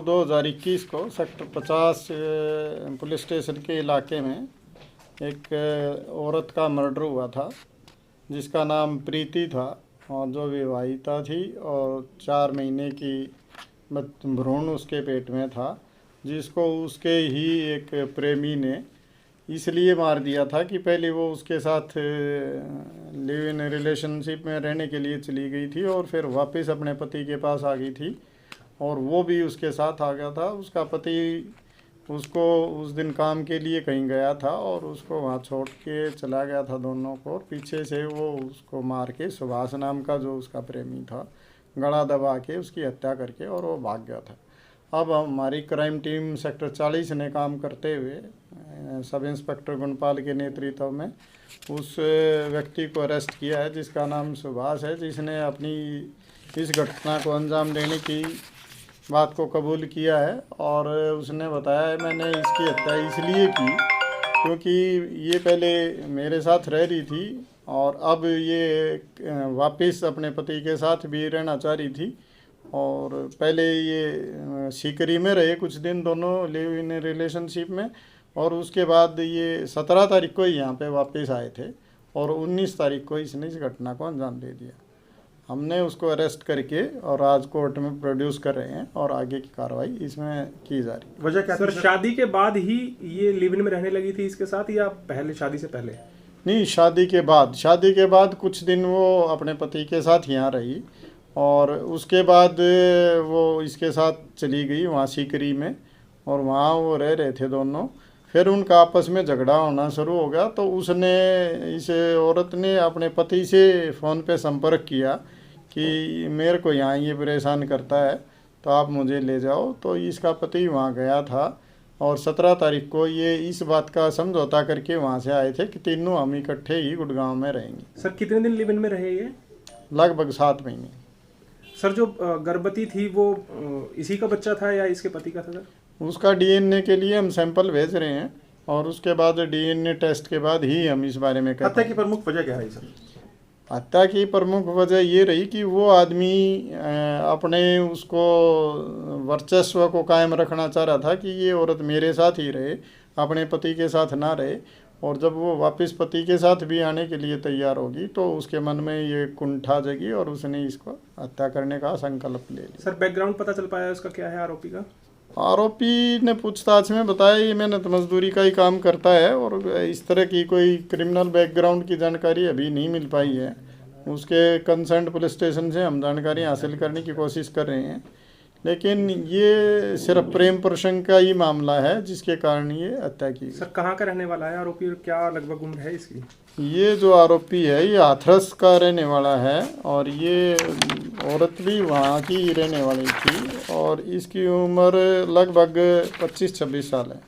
2021 को sector 50 police station के इलाके में एक औरत का मर्डर हुआ था, जिसका नाम प्रीति था और जो विवाहिता थी और 4 महीने की भ्रूण उसके पेट में था, जिसको उसके ही एक प्रेमी ने इसलिए मार दिया था कि पहले वो उसके साथ लिव इन रिलेशनशिप में रहने के लिए चली गई थी और फिर वापस अपने पति के पास आ गई थी और वो भी उसके साथ आ गया था। उसका पति उसको उस दिन काम के लिए कहीं गया था और उसको वहाँ छोड़ के चला गया था दोनों को, और पीछे से वो उसको मार के, सुभाष नाम का जो उसका प्रेमी था, गला दबा के उसकी हत्या करके और वो भाग गया था। अब हमारी क्राइम टीम सेक्टर 40 ने काम करते हुए सब इंस्पेक्टर गुणपाल के नेतृत्व में उस व्यक्ति को अरेस्ट किया है, जिसका नाम सुभाष है, जिसने अपनी इस घटना को अंजाम देने की बात को कबूल किया है। और उसने बताया है, मैंने इसकी हत्या इसलिए की क्योंकि ये पहले मेरे साथ रह रही थी और अब ये वापस अपने पति के साथ भी रहना चाह रही थी, और पहले ये सीकरी में रहे कुछ दिन दोनों लिव इन रिलेशनशिप में, और उसके बाद ये 17 तारीख को ही यहाँ पे वापस आए थे और 19 तारीख को इसने इस घटना को अंजाम दे दिया। हमने उसको अरेस्ट करके और आज कोर्ट में प्रोड्यूस कर रहे हैं और आगे की कार्रवाई इसमें की जा रही है। वजह क्या सर? शादी के बाद ही ये लिव इन में रहने लगी थी इसके साथ, या पहले शादी से पहले? नहीं, शादी के बाद कुछ दिन वो अपने पति के साथ यहाँ रही और उसके बाद वो इसके साथ चली गई वहाँ सीकरी में, और वहाँ वो रह रहे थे दोनों। फिर उनका आपस में झगड़ा होना शुरू हो गया, तो उसने, इस औरत ने अपने पति से फ़ोन पे संपर्क किया कि मेरे को यहाँ ये परेशान करता है तो आप मुझे ले जाओ। तो इसका पति वहाँ गया था और 17 तारीख को ये इस बात का समझौता करके वहाँ से आए थे कि तीनों हम इकट्ठे ही गुड़गांव में रहेंगे। सर कितने दिन लिव इन में रहे ये? लगभग 7 महीने। सर जो गर्भवती थी वो इसी का बच्चा था या इसके पति का था सर? उसका डीएनए के लिए हम सैंपल भेज रहे हैं और उसके बाद डीएनए टेस्ट के बाद ही हम इस बारे में कहते हैं। हत्या की प्रमुख वजह क्या है सर? हत्या की प्रमुख वजह ये रही कि वो आदमी अपने उसको वर्चस्व को कायम रखना चाह रहा था कि ये औरत मेरे साथ ही रहे, अपने पति के साथ ना रहे, और जब वो वापस पति के साथ भी आने के लिए तैयार होगी तो उसके मन में ये कुंठा जगी और उसने इसको हत्या करने का संकल्प ले लिया। सर बैकग्राउंड पता चल पाया उसका क्या है आरोपी का? आरोपी ने पूछताछ में बताया ये मेहनत मजदूरी का ही काम करता है और इस तरह की कोई क्रिमिनल बैकग्राउंड की जानकारी अभी नहीं मिल पाई है। उसके कंसर्न पुलिस स्टेशन से हम जानकारी हासिल करने की कोशिश कर रहे हैं, लेकिन ये सिर्फ प्रेम प्रसंग का ही मामला है जिसके कारण ये हत्या की। सर कहाँ का रहने वाला है आरोपी और क्या लगभग उम्र है इसकी? ये जो आरोपी है ये हाथरस का रहने वाला है और ये औरत भी वहाँ की रहने वाली थी और इसकी उम्र लगभग 25-26 साल है।